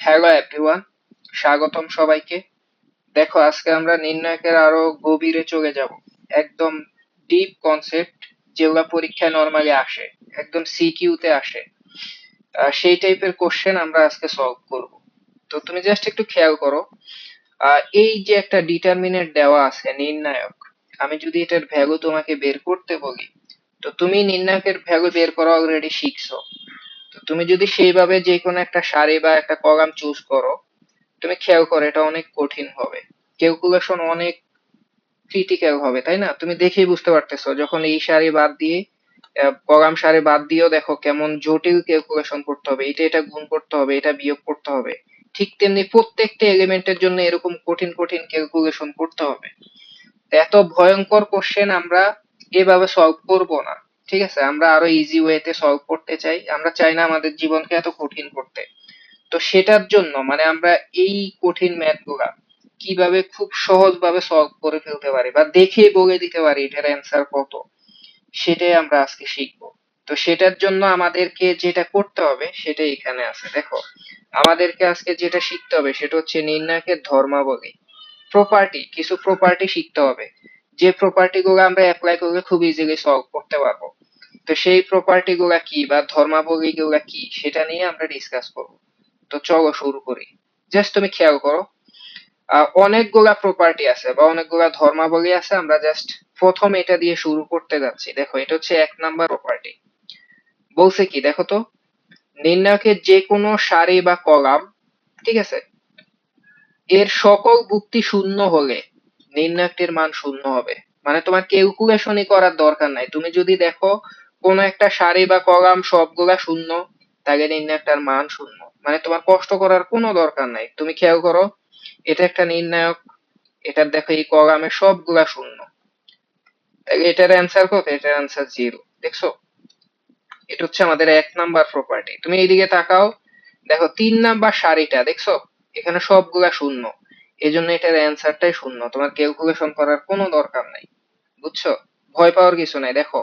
Hello everyone, স্বাগতম সবাইকে। দেখো, আজকে আমরা নির্ণায়কের আরো গভীরে চলে যাব। একদম ডিপ কনসেপ্ট, যেগুলা পরীক্ষায় নর্মালি আসে, একদম সিকিউ তে আসে। সেই টাইপের কোশ্চেন আমরা আজকে সলভ করব। তো তুমি জাস্ট একটু খেয়াল করো, এই যে একটা ডিটারমিনেন্ট দেওয়া আছে নির্ণায়ক, আমি যদি এটার ভ্যালু তোমাকে বের করতে বলি, তো তুমি নির্ণায়কের ভ্যালু বের করা অলরেডি শিখছো। তো তুমি যদি সেইভাবে যে কোনো একটা সারি বা একটা কলাম চুজ করো, তুমি খেয়াল করো এটা অনেক কঠিন হবে, ক্যালকুলেশন অনেক ক্রিটিক্যাল হবে, তাই না? তুমি দেখেই বুঝতে পারতেছো, যখন এই সারি বাদ দিয়ে কলাম সারি বাদ দিয়েও দেখো কেমন জটিল ক্যালকুলেশন করতে হবে, এটা এটা গুণ করতে হবে, এটা বিয়োগ করতে হবে। ঠিক তেমনি প্রত্যেকটা এলিমেন্টের জন্য এরকম কঠিন কঠিন ক্যালকুলেশন করতে হবে। তো এত ভয়ঙ্কর কোশ্চেন আমরা এভাবে সলভ করব না। ঠিক আছে, আমরা আরো ইজি ওয়েতে সলভ করতে চাই, আমরা চাই না আমাদের জীবনকে এত কঠিন করতে। তো সেটার জন্য মানে আমরা এই কঠিন ম্যাথ গুলা কিভাবে খুব সহজ ভাবে সলভ করে ফেলতে পারি বা দেখে বলে দিতে পারি এটার অ্যান্সার কত, সেটাই আমরা আজকে শিখবো। তো সেটার জন্য আমাদেরকে যেটা করতে হবে সেটা এখানে আছে, দেখো। আমাদেরকে আজকে যেটা শিখতে হবে সেটা হচ্ছে নির্ণায়কের ধর্মাবলী, প্রপার্টি, কিছু প্রপার্টি শিখতে হবে, যে প্রপার্টি গুলো আমরা অ্যাপ্লাই করলে খুব ইজিলি সলভ করতে পারবো। তো সেই প্রপার্টি গুলা কি বা ধর্মাবলী গুলা কি, সেটা নিয়ে আমরা ডিসকাস করবো। তো চলো শুরু করি। জাস্ট তুমি খেয়াল করো, অনেকগুলা প্রপার্টি আছে বা অনেকগুলা ধর্মাবলী আছে, আমরা জাস্ট প্রথম এটা দিয়ে শুরু করতে যাচ্ছি। দেখো, এটা হচ্ছে 1 নাম্বার প্রপার্টি। বলছে কি দেখো তো, নির্ণায়কের যে কোনো সারি বা কলাম, ঠিক আছে, এর সকল যুক্তি শূন্য হলে নির্ণায়কটির মান শূন্য হবে। মানে তোমার ক্যালকুলেশনই করার দরকার নাই, তুমি যদি দেখো কোন একটা সারি বা কলাম সবগুলা শূন্য, তাহলে নির্ণায়কটার মান শূন্য। মানে তোমার কষ্ট করার কোনো দরকার নাই। তুমি খেয়াল করো, এটা একটা নির্ণায়ক, এটার দেখো এই কলামে সবগুলা শূন্য, তাহলে এটার অ্যান্সার কত? এটার অ্যান্সার 0। দেখছো, এটা হচ্ছে আমাদের 1 নাম্বার প্রপার্টি। তুমি এইদিকে তাকাও, দেখো 3 নাম্বার সারিটা দেখছো, এখানে সবগুলা শূন্য, এজন্য এটার অ্যান্সারটাই শূন্য, তোমার ক্যালকুলেশন করার কোনো দরকার নাই। বুঝছো? ভয় পাওয়ার কিছু নাই। দেখো,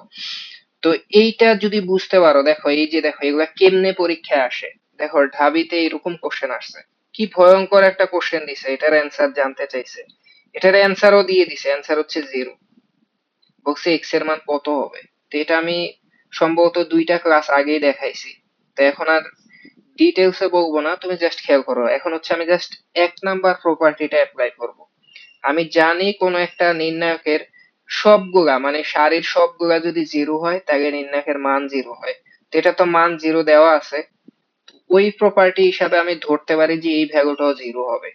তো এইটা যদি বুঝতে পারো, দেখো এই যে দেখো এগুলা কেমনে পরীক্ষায় আসে। দেখো ঢাবিতে এরকম কোশ্চেন আসছে, কি ভয়ঙ্কর একটা কোশ্চেন দিছে, এটার অ্যান্সার জানতে চাইছে, এটার অ্যান্সারও দিয়ে দিছে, অ্যান্সার হচ্ছে 0। বলছে এক্স এর মান কত হবে। তো এটা আমি সম্ভবত 2টা ক্লাস আগেই দেখাইছি, তো এখন আর ডিটেলসে বলবো না, তুমি জাস্ট খেয়াল করো। এখন হচ্ছে আমি জাস্ট 1 নাম্বার প্রপার্টিটা অ্যাপ্লাই করব। আমি জানি কোন একটা নির্ণায়কের সবগুলা মানে সারির সবগুলা যদি 0 হয়, তাহলে নির্ণায়কের মান 0 হয়। তো এটা তো মান 0 দেওয়া আছে, ওই প্রপার্টি হিসাবে আমি ধরতে পারি যে এই ভ্যালুটাও 0 হবে,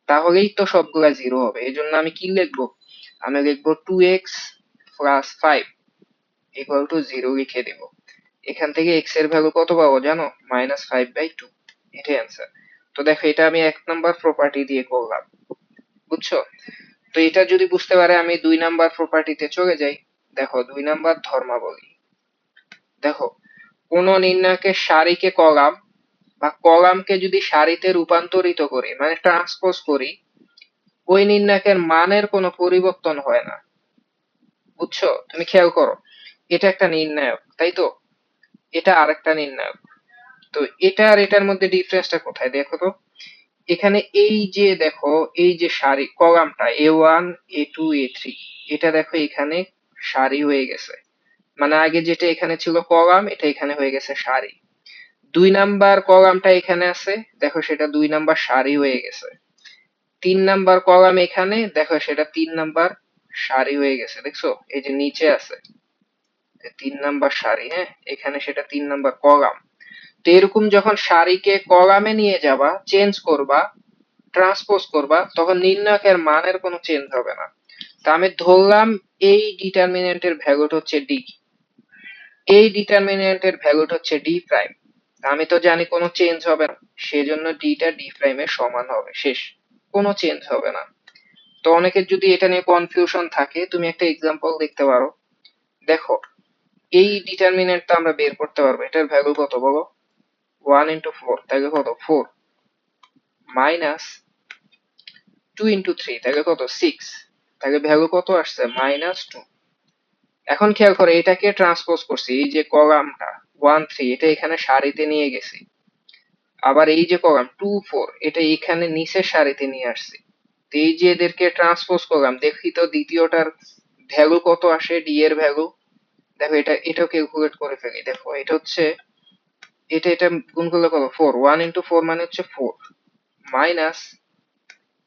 তাহলেই তো সবগুলা 0 হবে। এই জন্য আমি কি লিখবো, আমি লিখবো 2x প্লাস 5 ইকুয়াল টু 0 লিখে দিব। এখান থেকে x এর ভ্যালু কত পাবো জানো? -5/2। এটাই অ্যান্সার। তো দেখো, এটা আমি 1 নাম্বার প্রপার্টি দিয়ে করলাম। বুঝছো? তো এটা যদি বুঝতে পারে, আমি 2 নাম্বার প্রপার্টিতে চলে যাই। দেখো 2 নাম্বার ধর্মাবলী। দেখো, কোন নির্ণায়কের সারিকে কলাম বা কলামকে যদি সারিতে রূপান্তরিত করি মানে ট্রান্সপোজ করি, ওই নির্ণায়কের মানের কোনো পরিবর্তন হয় না। বুঝছো? তুমি খেয়াল করো, এটা একটা নির্ণায়ক, তাই তো? এটা আরেকটা নির্ণায়ক। তো এটা আর এটার মধ্যে ডিফারেন্সটা কোথায় দেখো তো। এখানে এই যে দেখো, এই যে সারি কলামটা A1 A2 A3, এটা দেখো এখানে সারি হয়ে গেছে। মানে আগে যেটা এখানে ছিল কলাম, এটা এখানে হয়ে গেছে সারি। 2 নাম্বার কলামটা এখানে আছে, দেখো সেটা 2 নাম্বার সারি হয়ে গেছে। 3 নাম্বার কলাম এখানে, দেখো সেটা 3 নাম্বার সারি হয়ে গেছে। দেখছো, এই যে নিচে আছে 3 নাম্বার সারি, হ্যাঁ, এখানে সেটা 3 নাম্বার কলাম। তো এরকম যখন সারিকে কলামে নিয়ে যাবা, চেঞ্জ করবা, ট্রান্সপোজ করবা, তখন নির্ণায়কের মানের কোনো চেঞ্জ হবে না। তা আমি ধরলাম এই ডিটারমিনেন্টের ভ্যালুটা হচ্ছে ডি, এই ডিটারমিনেন্টের ভ্যালুটা হচ্ছে ডি প্রাইম। আমি তো জানি কোনো চেঞ্জ হবে না, সেজন্য ডিটা ডি প্রাইমের সমান হবে, শেষ, কোনো চেঞ্জ হবে না। তো অনেকের যদি এটা নিয়ে কনফিউশন থাকে, তুমি একটা এক্সাম্পল দেখতে পারো। দেখো, এই ডিটারমিনেন্টটা আমরা বের করতে পারবো, এটার ভ্যালু কত বলো? 1 × 4, তাহলে কত? 4 মাইনাস 2 × 3, তাহলে কত? 6, তাহলে ভ্যালু কত আসছে? -2। এখন খেয়াল করে, এটাকে ট্রান্সপোজ করছি, এই যে কলামটা 1 3, এটা এখানে সারিতে নিয়ে গেছি। আবার এই যে কলাম 2 4 এটা এখানে নিচের সারিতে নিয়ে আসছি। তো এই যে এদেরকে ট্রান্সপোজ করলাম, দেখি তো দ্বিতীয়টার ভ্যালু কত আসে, ডি এর ভ্যালু। দেখো এটাও ক্যালকুলেট করে ফেলি। দেখো এটা হচ্ছে, এটা গুণ করলে কত, 4, 1 ইন্টু 4 মানে হচ্ছে 4, মাইনাস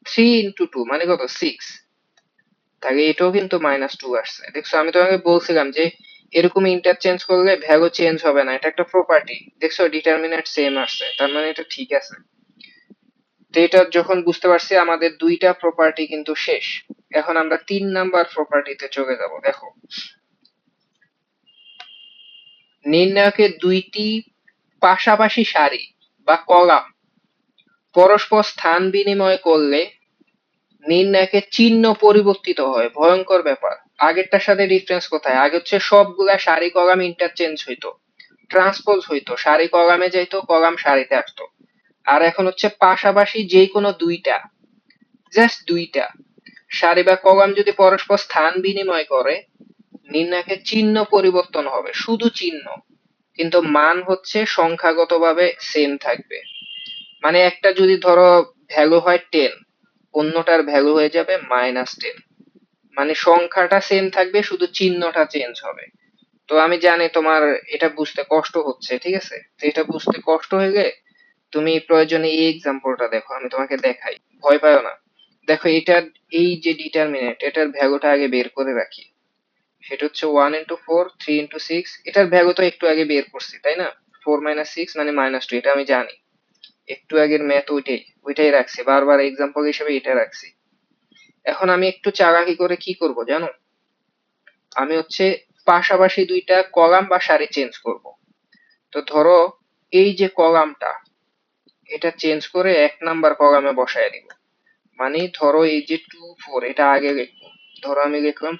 3 ইন্টু 2 মানে কত, 6। তাহলে এটাও কিন্তু -2 আসছে। দেখছো, আমি তোমাকে বলছিলাম যে এরকম ইন্টারচেঞ্জ করলে ভ্যালু চেঞ্জ হবে না, এটা একটা প্রপার্টি। দেখছো ডিটারমিনেন্ট সেম আসছে, তার মানে এটা ঠিক আছে। তো এটা যখন বুঝতে পারছি, আমাদের দুইটা প্রপার্টি কিন্তু শেষ। এখন আমরা 3 নাম্বার প্রপার্টিতে চলে যাব। দেখো, নির্ণায়কের দুইটি পাশাপাশি সারি বা কলাম পরস্পর স্থান বিনিময় করলে নির্ণায়কের চিহ্ন পরিবর্তিত হয়। ভয়ঙ্কর ব্যাপার। আগেরটার সাথে ডিফারেন্স কোথায়? আগে হচ্ছে সবগুলা সারি কলাম ইন্টারচেঞ্জ হইতো, ট্রান্সপোজ হইতো, সারি কলামে যাইতো, কলাম সারিতে আসতো। আর এখন হচ্ছে পাশাপাশি যে কোনো দুইটা, জাস্ট দুইটা সারি বা কলাম যদি পরস্পর স্থান বিনিময় করে, নির্ণায়কের চিহ্ন পরিবর্তন হবে, শুধু চিহ্ন, কিন্তু মান হচ্ছে সংখ্যাগতভাবে সেম থাকবে। মানে একটা যদি ধরো ভ্যালু হয় 10, অন্যটার ভ্যালু হয়ে যাবে -10। মানে সংখ্যাটা সেম থাকবে, শুধু চিহ্নটা চেঞ্জ হবে। তো আমি জানি তোমার এটা বুঝতে কষ্ট হচ্ছে, ঠিক আছে? তো এটা বুঝতে কষ্ট হলে তুমি প্রয়োজনে এই এক্সাম্পলটা দেখো, আমি তোমাকে দেখাই, ভয় পাও না। দেখো, এটার এই যে ডিটারমিনেন্ট, এটার ভ্যালুটা আগে বের করে রাখি। সেটা হচ্ছে 1 ইন্টু 4, 3 ইন্টু 6। এটার ভ্যালু তো একটু আগে বের করছি, তাই না? 4 মাইনাস 6 মানে -2, এটা আমি জানি। একটু আগের ম্যাথ ওইটাই রাখছি, বারবার এক্সাম্পল হিসেবে এটা রাখছি। এখন আমি একটু চালাকি করে কি করব জানো? আমি হচ্ছে পাশাপাশি দুইটা কলাম বা সারি চেঞ্জ করব। তো ধরো এই যে কলামটা, এটা চেঞ্জ করে 1 নাম্বার কলামে বসায় দিব। মানে ধরো এই যে 2 4 এটা আগে লিখবো। ধরো আমি লিখলাম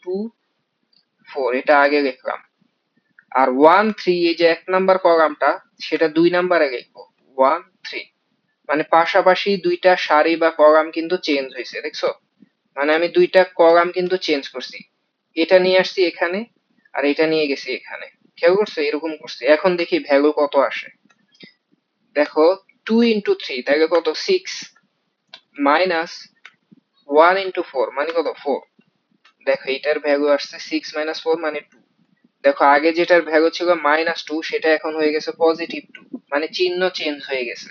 2 4, এটা আগে লিখলাম। আর 1 3 এই যে 1 নাম্বার কলামটা, সেটা 2 নাম্বারে লিখবো, 1 3। মানে পাশাপাশি দুইটা সারি বা কলাম কিন্তু চেঞ্জ হয়েছে, দেখছো? মানে আমি দুইটা কলাম কিন্তু চেঞ্জ করছি, এটা নিয়ে আসছি এখানে, আর এটা নিয়ে গেছি এখানে। খেয়াল করছো? এরকম করছি। এখন দেখি ভ্যালু কত আসে। দেখো, 2 ইন্টু 3 তাহলে কত, 6, মাইনাস 1 ইন্টু 4 মানে কত, 4। দেখো এটার ভ্যালু আসছে 6 মাইনাস 4 মানে 2। দেখো আগে যেটার ভ্যালু ছিল -2, সেটা এখন হয়ে গেছে +2, মানে চিহ্ন চেঞ্জ হয়ে গেছে।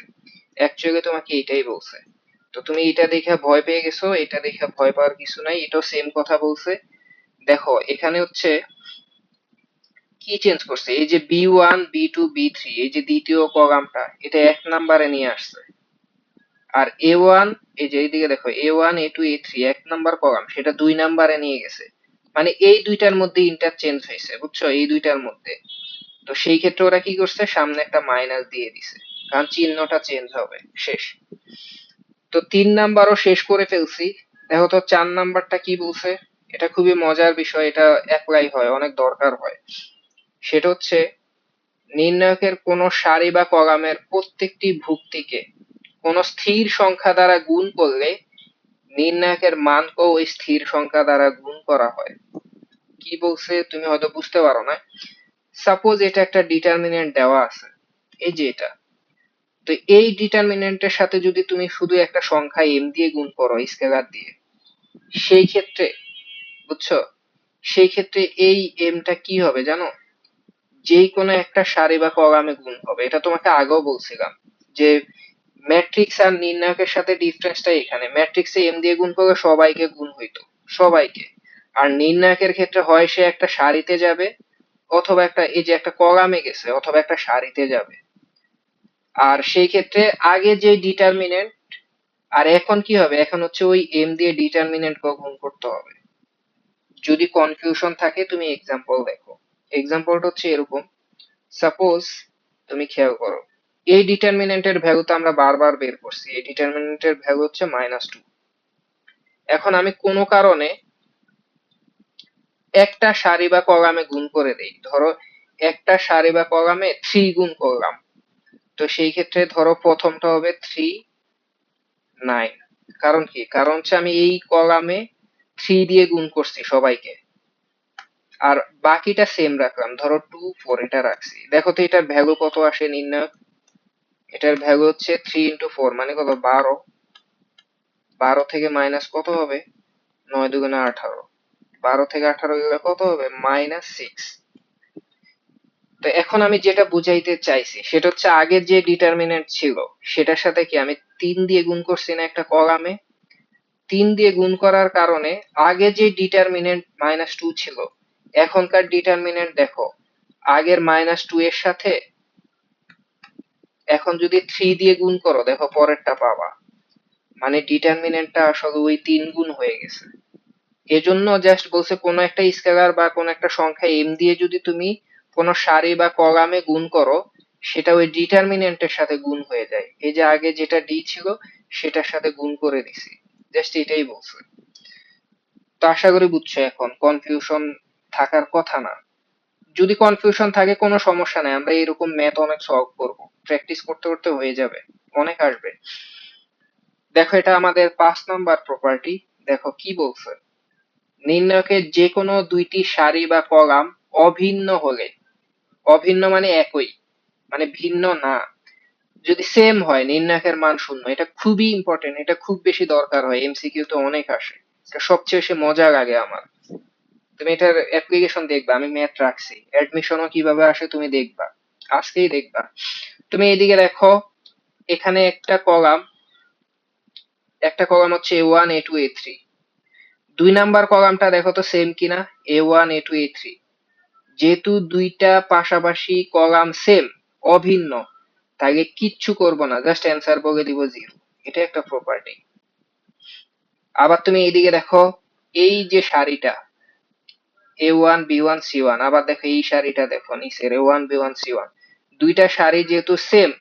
অ্যাকচুয়ালি তোমাকে এটাই বলছে। তো তুমি এটা দেখে ভয় পেয়ে গেছো, এটা দেখে ভয় পাওয়ার কিছু নাই, এটাও সেম কথা বলছে। দেখো এখানে হচ্ছে কি চেঞ্জ করছে, এই যে B1 B2 B3 এই যে দ্বিতীয় কলামটা, এটা 1 নাম্বারে নিয়ে আসছে। আর A1, এই যে এইদিকে দেখো A1 A2 A3 1 number column, সেটা 2 নাম্বারে নিয়ে গেছে। মানে এই দুইটার মধ্যে ইন্টারচেঞ্জ হয়েছে, বুঝছো? এই দুইটার মধ্যে। তো সেই ক্ষেত্রে ওরা কি করছে, সামনে একটা মাইনাস দিয়ে দিছে, কারণ চিহ্নটা চেঞ্জ হবে। শেষ। তো 3 নাম্বারও শেষ করে ফেলছি। দেখো তো 4 নাম্বারটা কি বলছে। এটা খুবই মজার বিষয়, এটা অ্যাপ্লাই হয়, অনেক দরকার হয়। সেটা হচ্ছে, নির্ণায়কের কোন সারি বা কলামের প্রত্যেকটি ভুক্তিকে কোন স্থির সংখ্যা দ্বারা গুণ করলে নির্ণায়কের মানকেও ওই স্থির সংখ্যা দ্বারা গুণ করা হয়। কি বলছে তুমি হয়তো বুঝতে পারো না। সাপোজ এটা একটা ডিটারমিনেন্ট দেওয়া আছে, এই যে এটা। তো এই ডিটারমিনেন্টের সাথে যদি তুমি শুধু একটা সংখ্যা m দিয়ে গুণ করো, স্কেলার দিয়ে, সেই ক্ষেত্রে, বুঝছো, সেই ক্ষেত্রে এই mটা কি হবে জানো? যেই কোনো একটা সারি বা কলামে গুণ হবে। এটা তোমাকে আগেও বলছিলাম যে ম্যাট্রিক্স আর নির্ণায়কের সাথে ডিফারেন্সটা এখানে। ম্যাট্রিক্সে m দিয়ে গুণ করলে সবাইকে গুণ হইতো, সবাইকে। আর নির্ণায়কের ক্ষেত্রে হয় সে একটা সারিতে যাবে, অথবা একটা, এই যে একটা কলামে গেছে, অথবা একটা সারিতে যাবে। আর সেই ক্ষেত্রে আগে যে ডিটারমিনেন্ট, আর এখন কি হবে, এখন হচ্ছে ওই m দিয়ে ডিটারমিনেন্ট গুণ করতে হবে। যদি কনফিউশন থাকে তুমি এক্সাম্পল দেখো। এক্সাম্পলটা হচ্ছে এরকম। সাপোজ, তুমি খেয়াল করো, এই ডিটারমিনেন্টের ভ্যালু তো আমরা বারবার বের করছি, এই ডিটারমিনেন্টের ভ্যালু হচ্ছে -2। এখন আমি কোনো কারণে একটা সারি বা কলামে গুণ করে দেই, ধরো একটা সারি বা কলামে 3 গুণ করলাম। তো সেই ক্ষেত্রে ধরো প্রথমটা হবে 3 9। কারণ কি, কারণ হচ্ছে আমি এই কলামে 3 দিয়ে গুণ করছি সবাইকে, আর বাকিটা সেম রাখলাম, ধরো 2 4 এটা রাখছি। দেখো তো এটার ভ্যালু কত আসে নির্ণায়ক। এটার ভ্যালু হচ্ছে 3 × 4 মানে কত 12। 12 থেকে মাইনাস কত হবে 9 দুগুণে 18। 12 থেকে 18 গেলে কত হবে -6। তো এখন আমি যেটা বুঝাইতে চাইছি সেটা হচ্ছে আগের যে ডিটারমিনেন্ট ছিল সেটার সাথে কি আমি 3 দিয়ে গুণ করছি না একটা কলামে। 3 দিয়ে গুণ করার কারণে আগে যে ডিটারমিনেন্ট -2 ছিল এখনকার ডিটারমিনেন্ট দেখো আগের -2 এর সাথে এখন যদি 3 দিয়ে গুণ করো দেখো পরেরটা পাবা, মানে ডিটারমিনেন্টটা আসলে ওই 3 গুণ হয়ে গেছে। এজন্য জাস্ট বলছে কোন একটা স্কেলার বা কোন একটা সংখ্যা m দিয়ে যদি তুমি কোন সারি বা কলামে গুণ করো সেটা ওই ডিটারমিনেন্টের সাথে গুণ হয়ে যায়। এই যে আগে যেটা d ছিল সেটার সাথে গুণ করে দিছি, জাস্ট এটাই বলছে। তো আশা করি বুঝছো, এখন কনফিউশন থাকার কথা না। যদি কনফিউশন থাকে কোনো সমস্যা নাই, আমরা এরকম ম্যাথ অনেক সলভ করব, প্র্যাকটিস করতে করতে হয়ে যাবে, অনেক আসবে। দেখো এটা আমাদের 5 নাম্বার প্রপার্টি। দেখো কি বলছে, নির্ণয়কের যে কোনো দুইটি সারি বা কলাম অভিন্ন হলে, অভিন্ন মানে একই, মানে ভিন্ন না, যদি সেম হয় নির্ণায়কের মান শূন্য। এটা খুবই ইম্পর্টেন্ট, এটা খুব বেশি দরকার হয়, এমসিকিউ তো অনেক আসে, এটা সবচেয়ে বেশি মজা লাগে আমার। তুমি এটার অ্যাপ্লিকেশন দেখবা, আমি ম্যাথ রাখছি, অ্যাডমিশনও কিভাবে আসে তুমি দেখবা, আজকেই দেখবা। তুমি এদিকে দেখো, এখানে একটা কলাম হচ্ছে A1 A2 A3। 2 নাম্বার কলামটা দেখো তো সেম কিনা, A1 A2 A3। যেহেতু দুইটা পাশাপাশি কলাম সেম, অভিন্ন, তাকে কিচ্ছু করব না, জাস্ট অ্যান্সার বলে দিব 0। এটা একটা প্রপার্টি। আবার তুমি এইদিকে দেখো, এই যে সারিটা A1 B1 C1, আবার দেখো এই সারিটা দেখো নিচের A1 B1 C1, দুইটা সারি যেহেতু সেম,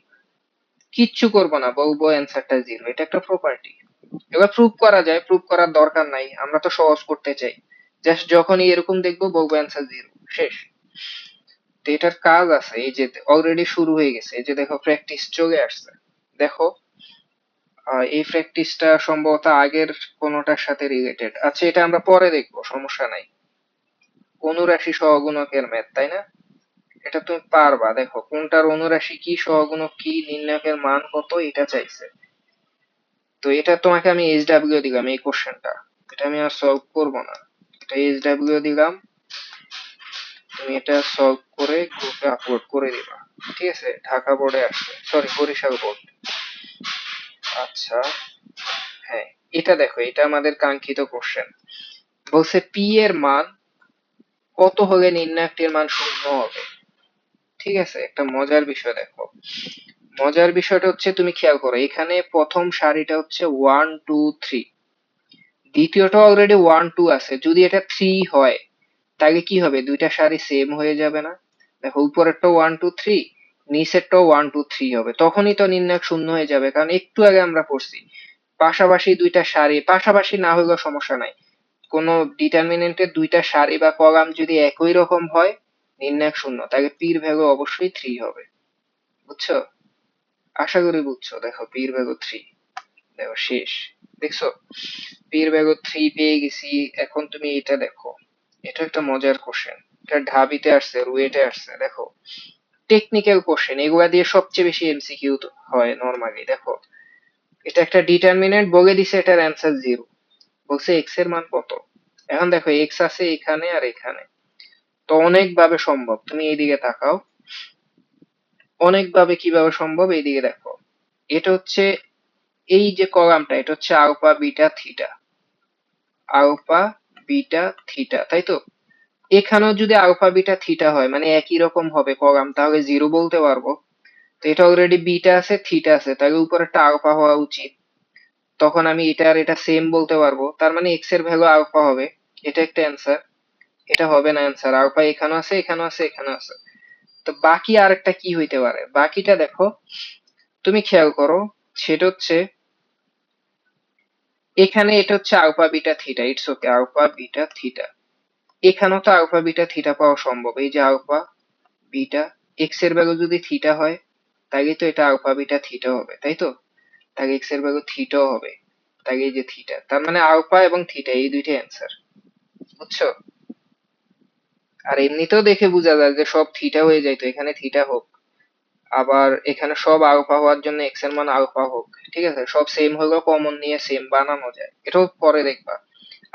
কিচ্ছু করব না, বলবো অ্যান্সারটা 0। এটা একটা প্রপার্টি। এবার প্রুভ করা যায়, প্রুভ করার দরকার নাই, আমরা তো সহজ করতে চাই। জাস্ট যখনই এরকম দেখবো বলবো অ্যান্সার 0, শেষ। তো এটার কাজ আছে, এই যে অলরেডি শুরু হয়ে গেছে, এই যে দেখো প্র্যাকটিস চলে আসছে। দেখো এই প্র্যাকটিসটা সম্ভবত আগের কোনোটার সাথে রিলেটেড। আচ্ছা এটা আমরা পরে দেখবো, সমস্যা নাই। অনুরাশি সহগুণকের ম্যাথ, তাই না? এটা তুমি পারবা। দেখো কোনটার অনুরাশি কি, সহগুণক কি, নির্ণায়কের মান কত, এটা চাইছে। তো এটা তোমাকে আমি SW দিলাম, এই কোশ্চেনটা, এটা আমি আর সলভ করব না, এটা SW দিলাম, তুমি এটা সলভ করে গ্রুপে আপলোড করে দিবা, ঠিক আছে? ঢাকা বোর্ডে আসছে, সরি বরিশাল বোর্ড। আচ্ছা হ্যাঁ, এটা দেখো, এটা আমাদের কাঙ্ক্ষিত কোশ্চেন। বলছে পি এর মান কত হলে নির্ণায়কটির মান শূন্য হবে। ঠিক আছে, একটা মজার বিষয় দেখো, মজার বিষয়টা হচ্ছে তুমি খেয়াল করো, এখানে প্রথম সারিটা হচ্ছে 1 2 3, দ্বিতীয়টা অলরেডি 1 2 আছে, যদি এটা 3 হয় তাহলে কি হবে, দুইটা সারি সেম হয়ে যাবে না? দেখো উপরেরটা 1 2 3, নিচেরটাও 1 2 3 হবে, তখনই তো নির্ণায়ক শূন্য হয়ে যাবে, কারণ একটু আগে আমরা পড়ছি পাশাপাশি দুইটা সারি, পাশাপাশি না হলেও সমস্যা নাই, কোন ডিটারমিনেন্টের দুইটা সারি বা কলাম যদি একই রকম হয় নির্ণায়ক শূন্য, তাহলে পির ভ্যালু অবশ্যই 3 হবে। বুঝছো? আশা করি বুঝছো। দেখো পির ভ্যালু 3, দেখো শেষ। দেখছো পির ভ্যালু 3 পেয়ে গেছি। এখন তুমি এটা দেখো, এটা একটা মজার কোশ্চেন, এটা ঢাবিতে আসছে, রুয়েটে আসছে। দেখো টেকনিক্যাল কোশ্চেন, এগুলা দিয়ে সবচেয়ে বেশি এমসিকিউ হয় নরমালি। দেখো এটা একটা ডিটারমিনেন্ট বলে দিছে, এটার অ্যান্সার 0, বলছে এক্স এর মান কত। এখন দেখো এক্স আছে এখানে আর এখানে, তো অনেক ভাবে সম্ভব, তুমি এইদিকে তাকাও, অনেক ভাবে কিভাবে সম্ভব এইদিকে দেখো। এটা হচ্ছে এই যে কলামটা, এটা হচ্ছে alpha beta theta, alpha beta theta, তাই তো? এখানেও যদি আলফা বিটা থিটা হয় মানে একই রকম হবে কলাম, তাহলে 0 বলতে পারবো। তো এটা অলরেডি বিটা আছে থিটা আছে, তাহলে উপরেরটা আলফা হওয়া উচিত, তখন আমি এটা আর এটা সেম বলতে পারবো, তার মানে এক্স এর ভ্যালু আলফা হবে। এটা একটা অ্যান্সার। এটা হবে না অ্যান্সার, আলফা এখানেও আছে এখানেও আছে এখানেও আছে। তো বাকি আরেকটা কি হইতে পারে, বাকিটা দেখো, তুমি খেয়াল করো, সেটা হচ্ছে এখানে এটা হচ্ছে alpha beta theta, it's okay, alpha beta theta. এখানেও তো আলফা বিটা থিটা পাওয়া সম্ভব, এই যে আলফা বিটা, এক্স এর ভ্যালু যদি থিটা হয় তাহলে তো এটা আলফা বিটা থিটা হবে, তাই তো? তাহলে এক্স এর ভ্যালু থিটাও হবে, তাহলে এই যে থিটা, তার মানে আলফা এবং থিটা এই দুইটা অ্যান্সার। বুঝছো? আর এমনিতেও দেখে বোঝা যায় যে সব থিটা হয়ে যায়, তো এখানে থিটা হোক। আবার এখানে সব আলফা হওয়ার জন্য এক্স এর মান আলফা হোক, ঠিক আছে, সব সেম হলেও কমন নিয়ে সেম বানানো যায়, এটাও পরে দেখবা।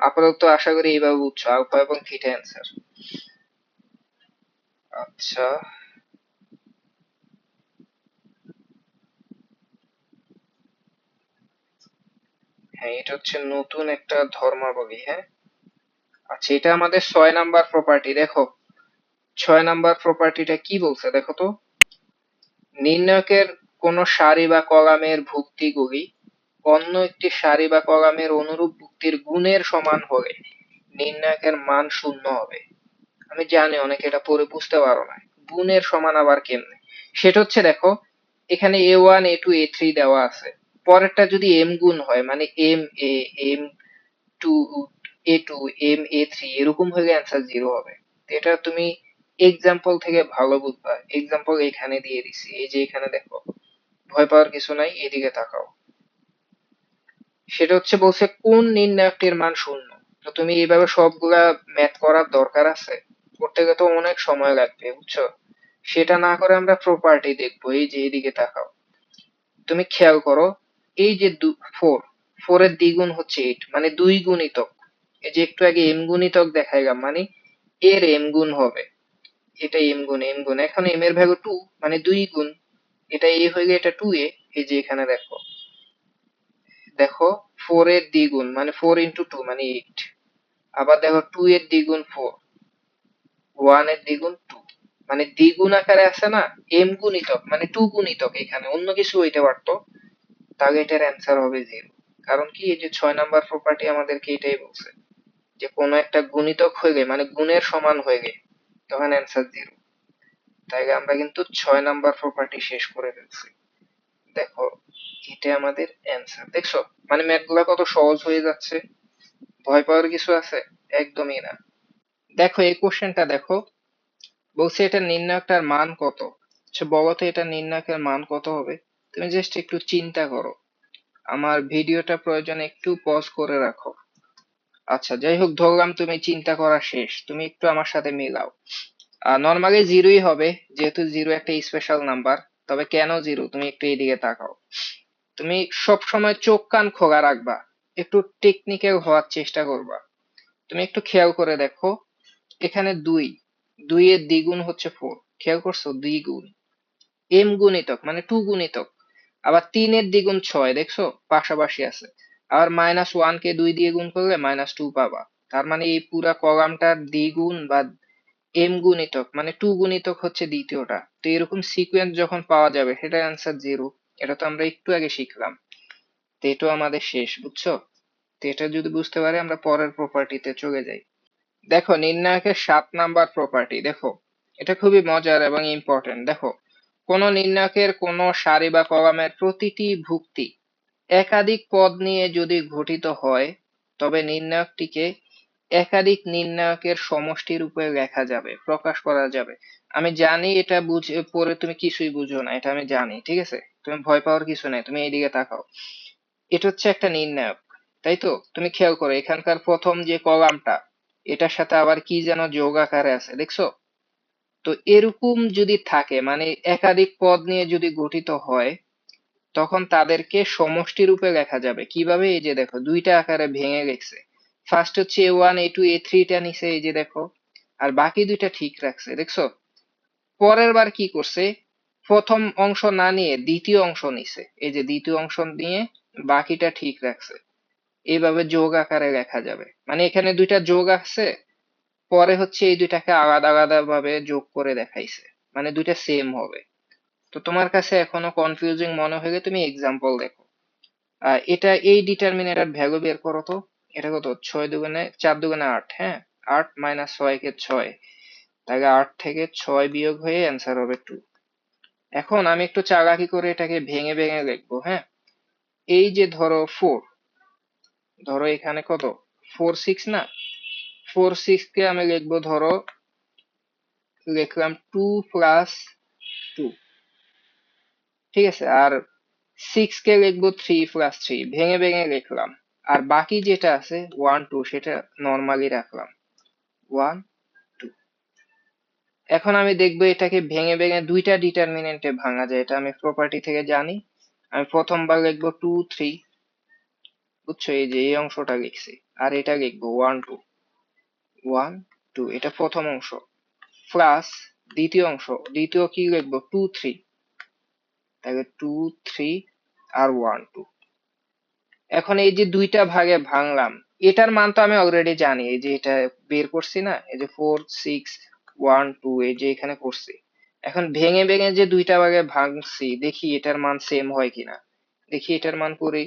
আপাতত আশা করি এইভাবে বুঝছো আলফা এবং থিটা অ্যান্সার। আচ্ছা, হ্যাঁ এটা হচ্ছে নতুন একটা ধর্মাবলী, হ্যাঁ। আচ্ছা, এটা আমাদের 6 নাম্বার প্রপার্টি। দেখো 6 নাম্বার প্রপার্টিটা কি বলছে দেখো তো, নির্ণায়কের কোন সারি বা কলামের ভুক্তিগুলি অন্য একটি সারি বা কলামের অনুরূপ ভুক্তির গুণের সমান হলে নির্ণায়কের মান শূন্য হবে। আমি জানি অনেকে এটা পড়ে বুঝতে পারো না, গুণের সমান আবার কেমনে। সেটা হচ্ছে দেখো, এখানে A1 A2 A3 দেওয়া আছে, পরেরটা যদি m গুণ হয় মানে M2 A2 A3 এরকম হলে অ্যান্সার জিরো হবে। এটা তুমি এক্সাম্পল থেকে ভালো বুঝবা, এক্সাম্পল এখানে দিয়ে দিছি, এই যে এখানে দেখো, ভয় পাওয়ার কিছু নাই, এদিকে তাকাও। সেটা হচ্ছে বলছে কোন নির্ণায়কটির মান শূন্য। তো তুমি এইভাবে সবগুলা ম্যাথ করার দরকার আছে? করতে গেলে তো অনেক সময় লাগবে, বুঝছো। সেটা না করে আমরা প্রপার্টি দেখবো, এই যে এদিকে তাকাও। তুমি খেয়াল করো, এই যে ফোর, ফোরের দ্বিগুণ হচ্ছে এইট, মানে দুই গুণিতক। এই যে একটু আগে এম গুণিতক দেখাইলাম, মানে এর এম গুণ হবে। এটা এম গুণ, এখন এম এর ভ্যালু টু, মানে দুই গুণ। এটা এ হয়ে গেলে এটা টু এ। এই যে এখানে দেখো, দেখো ফোর এর দ্বিগুণ মানে ফোর ইন্টু টু মানে এইট। আবার দেখো টু এর দ্বিগুণ ফোর, ওয়ান এর দ্বিগুণ টু, মানে দ্বিগুণ আকারে আছে না। এম গুণিতক মানে টু গুণিতক, এখানে অন্য কিছু হইতে পারতো, তাহলে এটার অ্যান্সার হবে জিরো। কারণ কি, এই যে 6 নাম্বার প্রপার্টি আমাদেরকে এটাই বলছে, যে কোনো একটা গুণিতক হয়ে গেলে মানে গুণের সমান হয়ে গেলে তখন অ্যান্সার জিরো। তাই আমরা কিন্তু 6 নাম্বার প্রপার্টি শেষ করে ফেলছি। দেখো এটা আমাদের অ্যান্সার, দেখছো, মানে ম্যাথ গুলা কত সহজ হয়ে যাচ্ছে। ভয় পাওয়ার কিছু আছে? একদমই না। দেখো এই কোশ্চেনটা দেখো, বলছে এটা নির্ণায়কটার মান কত। আচ্ছা বলো তো এটা নির্ণায়কের মান কত হবে। তুমি জাস্ট একটু চিন্তা করো, আমার ভিডিওটা প্রয়োজনে একটু পজ করে রাখো। আচ্ছা যাই হোক, ধরলাম তুমি চিন্তা করা শেষ, তুমি একটু আমার সাথে মিলাও। নর্মালি জিরোই হবে, যেহেতু জিরো একটা স্পেশাল নাম্বার। তবে কেন জিরো, তুমি একটু এইদিকে তাকাও। তুমি সব সময় চোখ কান খোলা রাখবা, একটু টেকনিক্যাল হওয়ার চেষ্টা করবা। তুমি একটু খেয়াল করে দেখো, এখানে দুই, দুই এর দ্বিগুণ হচ্ছে ফোর, খেয়াল করছো, দ্বিগুণ। এম গুণিতক মানে টু গুণিতক। আবার তিনের দ্বিগুণ ছয়, দেখছো পাশাপাশি আছে। আবার মাইনাস ওয়ান কে দুই দিয়ে গুণ করলে মাইনাস টু পাবা। তার মানে এই পুরা কলামটার দ্বিগুণ বা এম গুণিতক মানে টু গুণিতক হচ্ছে দ্বিতীয়টা। তো এরকম সিকোয়েন্স যখন পাওয়া যাবে সেটার অ্যান্সার জিরো। এটা তো আমরা একটু আগে শিখলাম। তো এটাও আমাদের শেষ, বুঝছো। তো এটা যদি বুঝতে পারি আমরা পরের প্রপার্টিতে চলে যাই। দেখো নির্ণায়কের 7 নাম্বার প্রপার্টি দেখো, এটা খুবই মজার এবং ইম্পর্টেন্ট। দেখো, কোন নির্ণায়কের কোন সারি বা কলামের প্রতিটি ভুক্তি একাধিক পদ নিয়ে যদি গঠিত হয়, তবে নির্ণায়কটিকে একাধিক নির্ণায়কের সমষ্টি রূপে লেখা যাবে, প্রকাশ করা যাবে। আমি জানি এটা বুঝে পড়ে তুমি কিছুই বুঝো না, এটা আমি জানি, ঠিক আছে। তুমি ভয় পাওয়ার কিছু নেই, তুমি এইদিকে তাকাও। এটা হচ্ছে একটা নির্ণায়ক, তাই তো। তুমি খেয়াল করো এখানকার প্রথম যে কলামটা, এটার সাথে আবার কি যেন যোগ আকারে আছে, দেখছো। তো এরকম যদি থাকে মানে একাধিক পদ নিয়ে যদি গঠিত হয়, তখন তাদেরকে সমষ্টি রূপে লেখা যাবে কিভাবে, এই যে দেখো দুইটা আকারে ভেঙে গেছে। ফার্স্ট হচ্ছে A1 A2 A3 টা নিছে, এই যে দেখো, আর বাকি দুইটা ঠিক রাখছে, দেখছো। পরের বার কি করছে, প্রথম অংশ না নিয়ে দ্বিতীয় অংশ নিছে, এই যে দ্বিতীয় অংশ নিয়ে বাকিটা ঠিক রাখছে। এইভাবে যোগ আকারে লেখা যাবে, মানে এখানে দুইটা যোগ আছে, পরে হচ্ছে এই দুইটাকে আলাদা আলাদা ভাবে যোগ করে দেখাইছে, মানে দুইটা সেম হবে। তো তোমার কাছে এখনো কনফিউজিং মনে হলে তুমি এক্সাম্পল দেখো। এটা এই ডিটারমিনেটর ভ্যালু বের করো তো। এটা কত, 6 দুগুণে 4 দুগুণে 8, হ্যাঁ। 8 মাইনাস 6 কে 6, তাহলে 8 থেকে 6 বিয়োগ হয়ে অ্যান্সার হবে 2। এখন আমি একটু চালাকি করে এটাকে ভেঙে ভেঙে লিখবো, হ্যাঁ। এই যে ধরো 4, ধরো এখানে কত, 4 6 না, 4 6 কে আমি লিখবো, ধরো লিখলাম 2 প্লাস 2, ঠিক আছে। আর 6 কে লিখবো 3 প্লাস 3, ভেঙে ভেঙে লিখলাম। আর বাকি যেটা আছে 1 2 সেটা নর্মালি রাখলাম, 1 2। এখন আমি দেখবো এটাকে ভেঙে ভেঙে দুইটা ডিটারমিনেন্টে ভাঙা যায়, এটা আমি প্রপার্টি থেকে জানি। আমি প্রথমবার লিখবো 2 3, বুঝছো, এই যে এই অংশটা লিখছি। আর এটা লিখবো 1 2, 1 2, এটা প্রথম অংশ, প্লাস দ্বিতীয় অংশ, দ্বিতীয় কি লিখবো 2 3, তাহলে 2 3 আর 1 2। এখন এই যে দুইটা ভাগে ভাঙলাম, এটার মান তো আমি অলরেডি জানি, এই যে এটা বের করছি না, এই যে 4 6 1 2, এই যে এখানে করছি। এখন ভেঙে ভেঙে যে দুইটা ভাগে ভাঙছি, দেখি এটার মান সেম হয় কিনা। দেখি এটার মান করি,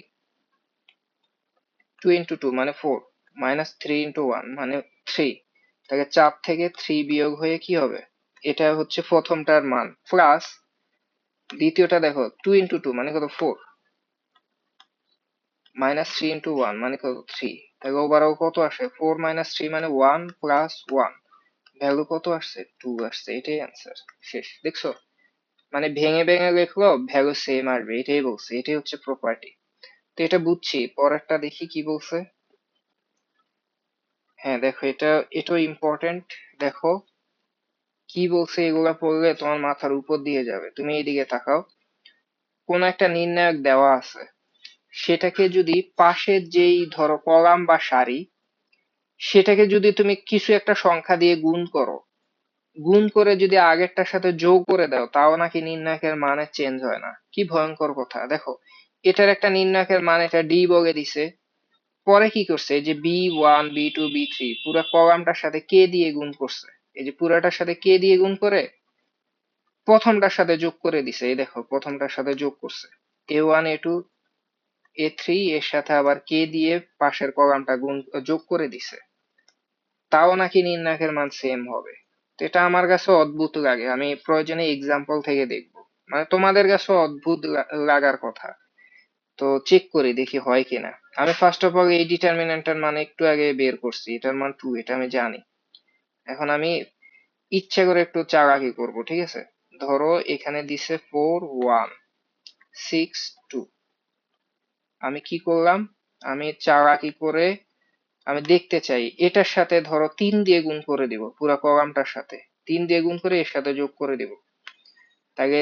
2 ইন্টু 2 মানে 4, মাইনাস 3 ইন্টু 1 মানে 3, তাহলে 4 থেকে 3 বিয়োগ হয়ে কি হবে, এটা হচ্ছে প্রথমটার মান, প্লাস দ্বিতীয়টা দেখো 2 ইন্টু 2 মানে কত 4, মাইনাস 3 ইন্টু 1 মানে কত 3, তাহলে ওভারঅল কত আসে 4 মাইনাস 3 মানে 1 প্লাস 1, ভ্যালু কত আসছে 2 আসছে, এটাই অ্যান্সার। শেষ, দেখছো, মানে ভেঙে ভেঙে লিখলো ভ্যালু সেম আসবে, এটাই বলছে, এটাই হচ্ছে প্রপার্টি। তো এটা বুঝছি, পরেরটা দেখি কি বলছে। হ্যাঁ দেখো, এটাও ইম্পর্টেন্ট। দেখো কি বলছে, এগুলা পড়লে তোমার মাথার উপর দিয়ে যাবে। তুমি এইদিকে তাকাও, কোন একটা নির্ণায়ক দেওয়া আছে, সেটাকে যদি পাশের যেই ধরো কলাম বা সারি, সেটাকে যদি তুমি কিছু একটা সংখ্যা দিয়ে গুণ করো, গুণ করে যদি আগেরটার সাথে যোগ করে দাও, তাও নাকি নির্ণায়কের মানে চেঞ্জ হয় না। কি ভয়ঙ্কর কথা! দেখো, এটার একটা নির্ণায়কের মান এটা ডি বলে দিছে, পরে কি করছে, এই যে বি1 বি2 বি3 পুরো কলামটার সাথে কে দিয়ে গুণ করছে, এই যে পুরাটার সাথে কে দিয়ে গুণ করে প্রথমটার সাথে যোগ করে দিছে, এই দেখো প্রথমটার সাথে যোগ করছে, a1 a2 a3 এর সাথে আবার কে দিয়ে পাশের কলামটা গুণ যোগ করে দিছে, তাও নাকি নির্ণায়কের মান সেম হবে। তো এটা আমার কাছে অদ্ভুত লাগে, আমি প্রয়োজনে এক্সাম্পল থেকে দেখবো, মানে তোমাদের কাছে অদ্ভুত লাগার কথা। তো চেক করি দেখি হয় কিনা। আমি ফার্স্ট অফ অল এই ডিটারমিনেন্টের মান একটু আগে বের করছি, এটার মান 2, এটা আমি জানি। এখন আমি ইচ্ছে করে একটু চালাকি করব, ঠিক আছে। ধরো এখানে দিছে 4 1 6 2, আমি কি করলাম, আমি চালাকি করে আমি দেখতে চাই এটার সাথে ধরো 3 দিয়ে গুণ করে দিব, পুরো কলামটার সাথে 3 দিয়ে গুণ করে এর সাথে যোগ করে দিব। তাহলে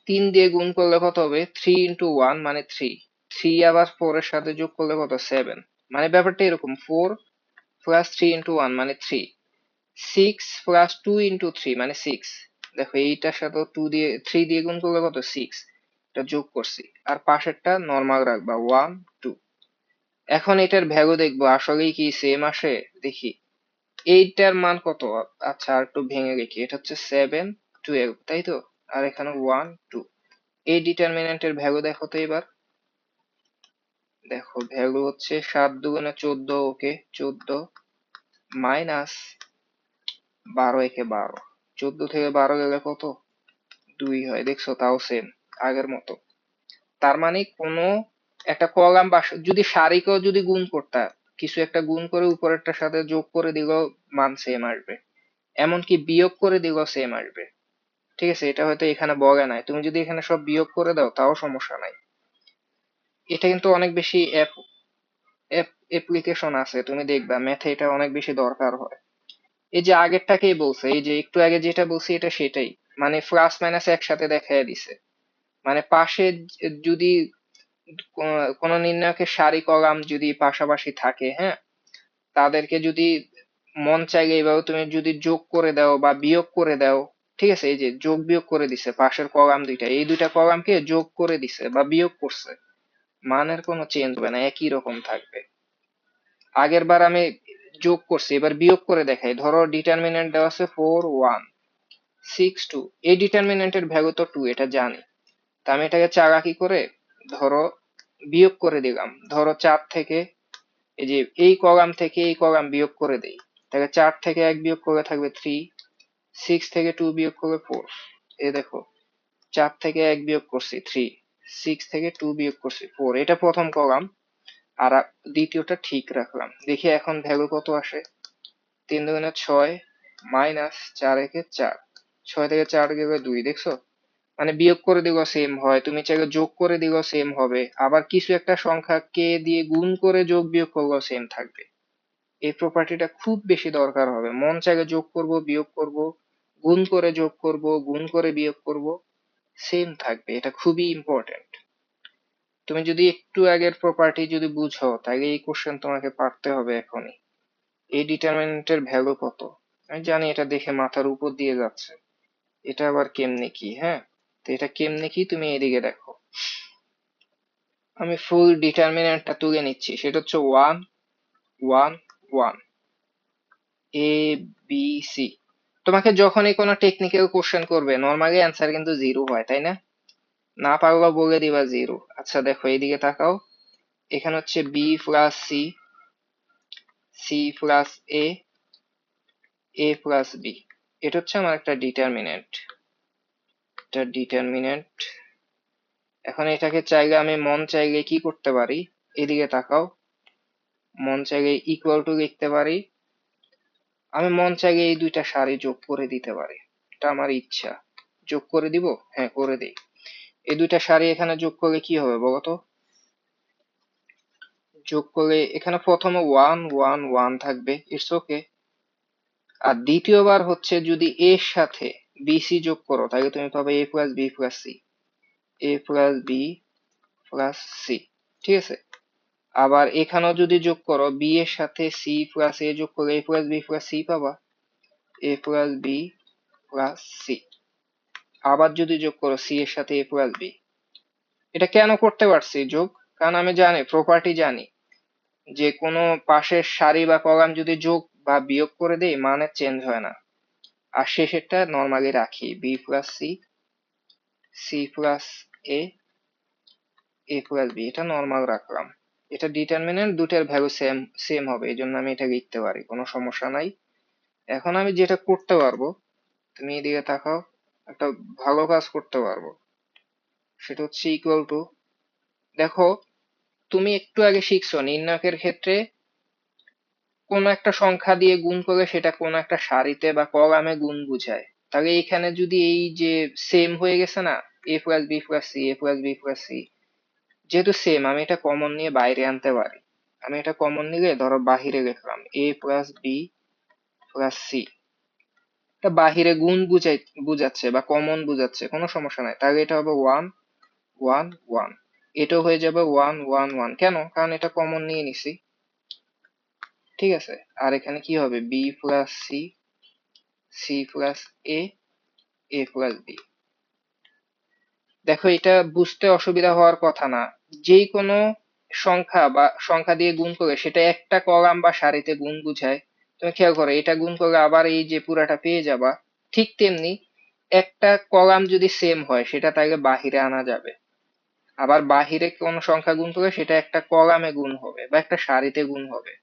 3 দিয়ে গুণ করলে কত হবে, 3 ইন্টু 1 মানে 3, 3 আবার 4 এর সাথে যোগ করলে কত 7, মানে ব্যাপারটা এরকম 4 প্লাস 3 ইন্টু 1 মানে 3, 6 প্লাস 2 ইন্টু 3 মানে 6। দেখো এইটার সাথে 2 দিয়ে 3 দিয়ে গুণ করলে কত 6, এটা যোগ করছি, আর পাশেরটা নর্মাল রাখবা 1 2। এখন এটার ভ্যালু দেখবো আসলেই কি সেম আসে, দেখি এইটার মান কত। আচ্ছা আর একটু ভেঙে লিখি, এটা হচ্ছে 7 12, তাই তো, আর এখানে 1 2। এই ডিটারমিনেন্টের ভ্যালু দেখো তো এবার, দেখো ভ্যালু হচ্ছে 7 দুগুণে 14, ওকে 14 মাইনাস 12 একে 12, 14 থেকে 12 গেলে কত 2 হয়, দেখছো তাও সেম আগের মতো। তার মানে কোনো একটা কলাম বা যদি সারিকেও যদি গুণ করতা, কিছু একটা গুণ করে উপরেরটার সাথে যোগ করে দিলেও মান সেম আসবে, এমনকি বিয়োগ করে দিলেও সেম আসবে। ঠিক আছে, এটা হয়তো এখানে বলে নাই, তুমি যদি এখানে সব বিয়োগ করে দাও তাও সমস্যা নাই। এটা কিন্তু অনেক বেশি অ্যাপ্লিকেশন আছে, তুমি দেখবা ম্যাথে এটা অনেক বেশি দরকার হয়। এই যে আগেরটাকেই বলছে, এই যে একটু আগে যেটা বলছি এটা সেটাই, মানে প্লাস মাইনাস একসাথে দেখায় দিছে। মানে পাশে যদি কোন নির্ণায়কের সারি কলাম যদি পাশাপাশি থাকে, হ্যাঁ, তাদেরকে যদি মন চাইলে এইভাবে তুমি যদি যোগ করে দাও বা বিয়োগ করে দাও, ঠিক আছে, এই যে যোগ বিয়োগ করে দিছে পাশের কলাম দুইটা, এই দুইটা কলামকে যোগ করে দিছে বা বিয়োগ করছে, মানের কোনো চেঞ্জ হবে না, একই রকম থাকবে। আগের বার আমি যোগ করছি, এবার বিয়োগ করে দেখাই। ধরো ডিটারমিনেন্ট দেওয়া আছে 4 1 6 2, এই ডিটারমিনেন্টের ভ্যালু তো 2, এটা জানি। তা আমি এটাকে চালাকি করে ধরো বিয়োগ করে দিলাম, ধরো 4 থেকে এই যে এই কলাম থেকে এই কলাম বিয়োগ করে দেই, তাহলে 4 থেকে 1 বিয়োগ করে থাকবে 3, 6 থেকে 2 বিয়োগ করলে 4, এই দেখো 4 থেকে 1 বিয়োগ করছি 3, 6 থেকে 2 বিয়োগ করছি 4, এটা প্রথম কলাম। আর দ্বিতীয়টা ঠিক রাখলাম, দেখি এখন ভ্যালু কত আসে। 3 দুগুণে 6 মাইনাস 4 একে 4, 6 থেকে 4 গেলে 2, দেখছো, মানে বিয়োগ করে দিলেও সেম হয়, তুমি চাইলে যোগ করে দিলেও সেম হবে, আবার কিছু একটা সংখ্যা কে দিয়ে গুণ করে যোগ বিয়োগ করলেও সেম থাকবে। এই প্রপার্টিটা খুব বেশি দরকার হবে। মন চাইলে যোগ করব, বিয়োগ করব, গুণ করে যোগ করব, গুণ করে বিয়োগ করব, সেম থাকবে। এটা খুবই ইম্পর্টেন্ট। তুমি যদি একটু আগের প্রপার্টি যদি বুঝো তাহলে এই কোশ্চেন তোমাকে পারতে হবে এখনই। এই ডিটারমিনেন্টের ভ্যালু কত? আমি জানি এটা দেখে মাথার উপর দিয়ে যাচ্ছে, এটা আবার কেমনে কি? হ্যাঁ, তো এটা কেমনে কি তুমি এদিকে দেখো। আমি ফুল ডিটারমিনেন্টটা তুলে নিচ্ছি, সেটা হচ্ছে 1 1 1 এ বি সি। তোমাকে যখনই কোনো টেকনিক্যাল কোশ্চেন করবে নর্মালি অ্যান্সার কিন্তু জিরো হয়, তাই না? না পারলেও বলে দিবা জিরো। আচ্ছা দেখো এইদিকে তাকাও, এখানে হচ্ছে B plus C, C plus A, A plus B. এটা হচ্ছে আমার একটা ডিটারমিনেন্ট, এটা ডিটারমিনেন্ট। এখন এটাকে চাইলে আমি মন চাইলে কি করতে পারি, এদিকে তাকাও, মন চাইলে ইকুয়াল টু লিখতে পারি, আমি মন চাইলে এই দুইটা সারি যোগ করে দিতে পারি, এটা আমার ইচ্ছা। যোগ করে দিব, হ্যাঁ করে দিই। এই দুইটা সারি এখানে যোগ করলে কি হবে বলতো? যোগ করলে এখানে প্রথমে 1 1 1 থাকবে, ইটস ওকে। আর দ্বিতীয়বার হচ্ছে যদি এর সাথে বিসি যোগ করো তাহলে তুমি পাবে এ প্লাস বি প্লাস সি, এ প্লাস বি প্লাস সি, ঠিক আছে। আবার এখানেও যদি যোগ করো বি এর সাথে সি প্লাস এ যোগ করলে এ প্লাস বি প্লাস সি পাবা, এ প্লাস বি প্লাস সি। আবার যদি যোগ করো সি এর সাথে এ প্লাস বি। এটা কেন করতে পারছি যোগ? কারণ আমি জানি, প্রপার্টি জানি, যে কোনো পাশের সারি বা কলাম যদি যোগ বা বিয়োগ করে দেই মানে চেঞ্জ হয় না। আর শেষেরটা নর্মালি রাখি, B plus C, C plus A, A plus B, এটা নর্মাল রাখলাম। এটা ডিটারমিনেন্ট, দুটার ভ্যালু সেম সেম হবে, এই জন্য আমি এটা লিখতে পারি, কোনো সমস্যা নাই। এখন আমি যেটা করতে পারবো, তুমি এদিকে তাকাও, একটা ভালো কাজ করতে পারবো, সেটা হচ্ছে ইকুয়াল টু। দেখো, তুমি একটু আগে শিখছো নির্ণায়কের ক্ষেত্রে কোন একটা সংখ্যা দিয়ে গুণ করে সেটা কোন একটা সারিতে বা কলামে গুণ বুঝায়। তাহলে এখানে যদি এই যে সেম হয়ে গেছে না, এ প্লাস বি প্লাস সি, এ প্লাস বি প্লাস সি, যেহেতু সেম আমি এটা কমন নিয়ে বাইরে আনতে পারি। আমি এটা কমন নিলে ধরো বাহিরে লিখলাম এ প্লাস বি প্লাস সি, এটা বাহিরে গুণ বুঝাচ্ছে বা কমন বুঝাচ্ছে, কোনো সমস্যা নাই। তাহলে এটা হবে 1 1 1, এটাও হয়ে যাবে 1 1 1। কেন? কারণ এটা কমন নিয়ে নিছি, ঠিক আছে। আর এখানে কি হবে, B plus C, C plus A, A plus B. দেখো এটা বুঝতে অসুবিধা হওয়ার কথা না। যেই কোনো সংখ্যা বা সংখ্যা দিয়ে গুণ করে সেটা একটা কলাম বা সারিতে গুণ বুঝায়। তুমি খেয়াল করো, এটা গুণ করলে আবার এই যে পুরাটা পেয়ে যাবা। ঠিক তেমনি একটা কলাম যদি সেম হয় সেটা তাইলে বাহিরে আনা যাবে। আবার বাহিরে কোন সংখ্যা গুণ করলে সেটা একটা কলামে গুণ হবে বা একটা সারিতে গুণ হবে।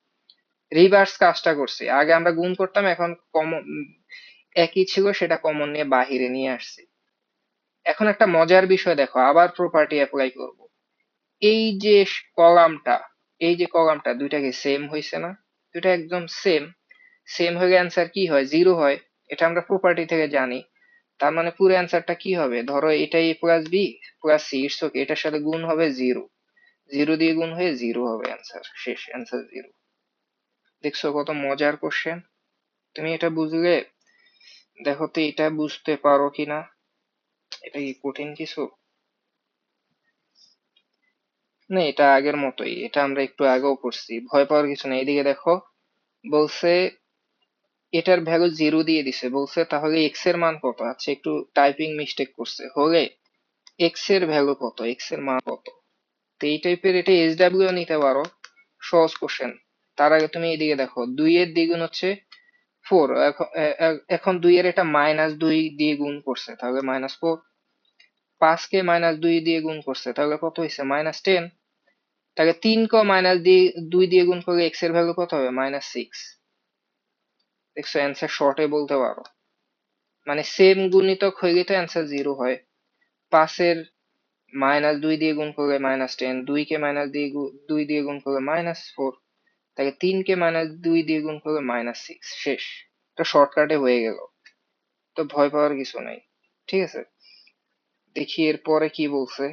রিভার্স কাজটা করছি, আগে আমরা গুণ করতাম, এখন কমন একই ছিল সেটা কমন নিয়ে বাহিরে নিয়ে আসছি। এখন একটা মজার বিষয় দেখো, আবার প্রপার্টি অ্যাপ্লাই করব। এই যে কলামটা, এই যে কলামটা, দুইটা কি সেম হয়েছে না? দুইটা একদম সেম। সেম হয়ে অ্যান্সার কি হয়, জিরো হয়। এটা আমরা প্রপার্টি থেকে জানি। তার মানে পুরো অ্যান্সারটা কি হবে, ধরো এটা A plus B plus C, it's okay, এটার সাথে গুণ হবে জিরো, জিরো দিয়ে গুণ হয়ে জিরো হবে অ্যান্সার, শেষ অ্যান্সার জিরো। দেখছো কত মজার কোশ্চেন? তুমি এটা বুঝলে দেখো তো এটা বুঝতে পারো কিনা, এটা কি কঠিন কিছু? না, এটা আগের মতোই, এটা আমরা একটু আগেও করছি, ভয় পাওয়ার কিছু নেই। এদিকে দেখো, বলছে এটার ভ্যালু জিরো দিয়ে দিছে, বলছে তাহলে এক্স এর মান কত। আচ্ছা একটু টাইপিং মিস্টেক করছে, হলে এক্স এর ভ্যালু কত, এক্স এর মান কত। তো এই টাইপের এটা এসডব্লিউ নিতে পারো, সহজ কোশ্চেন। তার আগে তুমি এদিকে দেখো, 2 এর দ্বিগুণ হচ্ছে 4, এখন 2 এর এটা -2 দিয়ে গুণ করছে তাহলে -4, 5 কে -2 দিয়ে গুণ করছে তাহলে কত হয়েছে, -10। তাহলে 3 কে -2 দিয়ে গুণ করলে এক্স এর ভ্যালু কত হবে, -6। দেখছো, অ্যান্সার শর্টে বলতে পারো, মানে সেম গুণিতক হয়ে তো অ্যান্সার জিরো হয়। 5 এর -2 দিয়ে গুণ করলে -10, 2 কে -2 দিয়ে গুণ করলে -4, তাকে 3 কে -2 দিয়ে গুণ করলে -6, শেষ। এটা শর্টকাটে হয়ে গেল, তো ভয় পাওয়ার কিছু নাই, ঠিক আছে। দেখি এরপরে কি বলছে,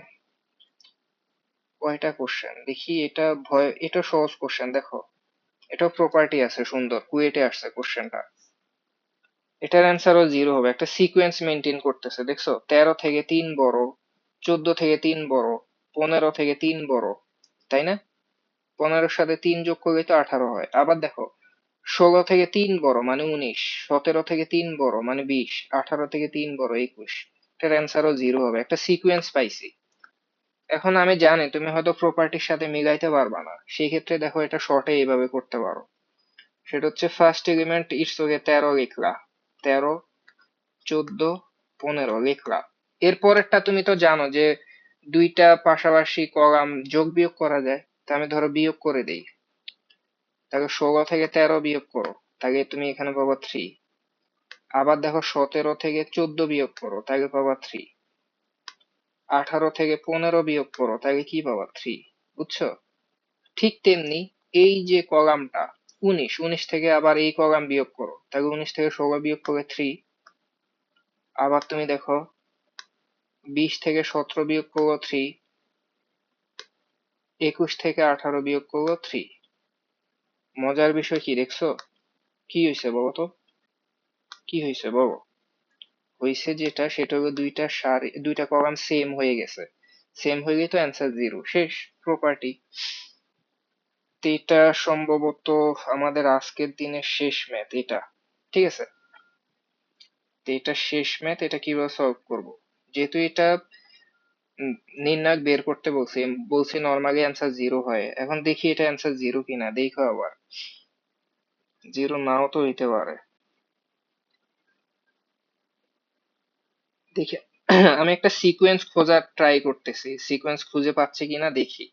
কয়টা কোশ্চেন দেখি। এটা ভয়, এটা সহজ কোশ্চেন দেখো, এটাও প্রপার্টি আছে সুন্দর, কুয়েটে আসছে কোশ্চেনটা। এটার অ্যান্সারও 0 হবে, একটা সিকোয়েন্স মেনটেন করতেছে দেখছো, 13 থেকে 3 বড়, 14 থেকে 3 বড়, 15 থেকে 3 বড়, তাই না? 15-র সাথে 3 যোগ করলে তো 18 হয়। আবার দেখো, 16 থেকে 3 বড় মানে 19, 17 থেকে 3 বড় মানে 20, 18 থেকে 3 বড় 21। এটার অ্যান্সারও 0 হবে, একটা সিকোয়েন্স পাইছি। এখন আমি জানি তুমি হয়তো প্রপার্টির সাথে মিলাইতে পারবা না, সেই ক্ষেত্রে দেখো এটা শর্টে এইভাবে করতে পারো। সেটা হচ্ছে ফার্স্ট এলিমেন্ট ইটস ওকে 13 লিখলা, 13, 14, 15 লিখলা। এরপরেরটা তুমি তো জানো যে দুইটা পাশাপাশি কলাম যোগ বিয়োগ করা যায়, তা আমি ধরো বিয়োগ করে দেই, তাহলে 16 থেকে 13 বিয়োগ করো, তাহলে তুমি এখানে পাবা 3। আবার দেখো 17 থেকে 14 বিয়োগ করো, তাহলে পাবা 3। 18 থেকে 15 বিয়োগ করো, তাহলে কি পাবা 3। বুঝছো? ঠিক তেমনি এই যে কলামটা 19 থেকে আবার এই কলাম বিয়োগ করো, তাহলে 19 থেকে 16 বিয়োগ করে 3। আবার তুমি দেখো 20 থেকে 17 বিয়োগ করো 3, 21 থেকে 18 বিয়োগ করো 3। মজার বিষয় কি দেখছো? কি হয়েছে বলো তো? কি হয়েছে বলো? হয়েছে যেটা সেটা হলো দুইটা সারি, দুইটা কলাম সেম হয়ে গেছে। সেম হয়ে গেলে তো অ্যান্সার 0, শেষ। প্রপার্টি। তো এটা সম্ভবত আমাদের আজকের দিনের শেষ ম্যাথ এটা, ঠিক আছে? তো এটা শেষ ম্যাথ, এটা কিভাবে সলভ করব, যেহেতু এটা নির্ণায়ক বের করতে বলছি, বলছি নর্মালি অ্যান্সার 0 হয়, এখন দেখি এটা অ্যান্সার 0 কিনা, দেখো আবার 0 নাও তো হইতে পারে, দেখি। আমি একটা সিকোয়েন্স খোঁজার ট্রাই করতেছি, সিকোয়েন্স খুঁজে পাচ্ছি কিনা দেখি।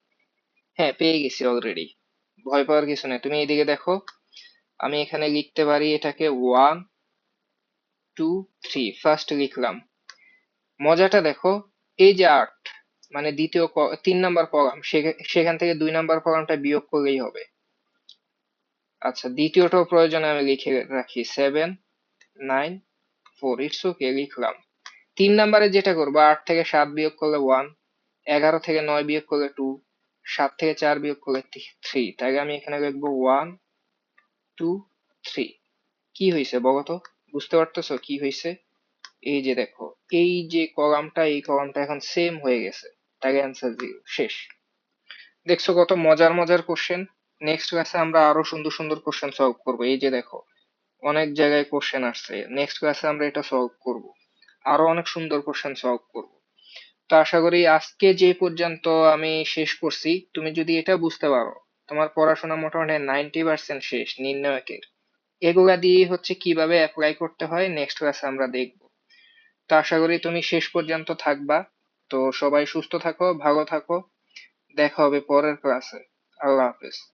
হ্যাঁ, পেয়ে গেছি অলরেডি। ভয় পাওয়ার কিছু নেই, তুমি এইদিকে দেখো। আমি এখানে লিখতে পারি এটাকে 1, 2, 3, ফার্স্ট লিখলাম। মজাটা দেখো, এই যে 8 মানে দ্বিতীয় 3 নাম্বার কলাম, সেখান থেকে 2 নাম্বার কলামটা বিয়োগ করলেই হবে। আচ্ছা, দ্বিতীয়টাও প্রয়োজনে আমি লিখে রাখি, 7, 9, 4, ইটস ওকে লিখলাম। 3 নাম্বারে যেটা করবো, 8 থেকে 7 বিয়োগ করলে 1, 11 থেকে 9 বিয়োগ করলে 2, 7 থেকে 4 বিয়োগ করলে 3, তাই আমি এখানে লিখবো 1, 2, 3। কি হয়েছে বলো তো? বুঝতে পারতেছো কি হয়েছে? এই যে দেখো, এই যে কলামটা, এই কলামটা এখন সেম হয়ে গেছে, তাই অ্যান্সার 0, শেষ। দেখছো কত মজার মজার কোশ্চেন। নেক্সট ক্লাসে আমরা আরো সুন্দর সুন্দর কোশ্চেন সলভ করবো। এই যে দেখো, অনেক জায়গায় কোশ্চেন আসছে, নেক্সট ক্লাসে আমরা এটা সলভ করব, আরো অনেক সুন্দর কোশ্চেন সলভ করব। তো আশা করি আজকে যে পর্যন্ত আমি শেষ করছি, তুমি যদি এটা বুঝতে পারো, তোমার পড়াশোনা মোটামুটি 90% শেষ নির্ণায়কের। এগুলা দিয়ে হচ্ছে কিভাবে অ্যাপ্লাই করতে হয় নেক্সট ক্লাসে আমরা দেখব। তো আশা করি তুমি শেষ পর্যন্ত থাকবা। তো সবাই সুস্থ থাকো, ভালো থাকো, দেখা হবে পরের ক্লাসে। আল্লাহ হাফেজ।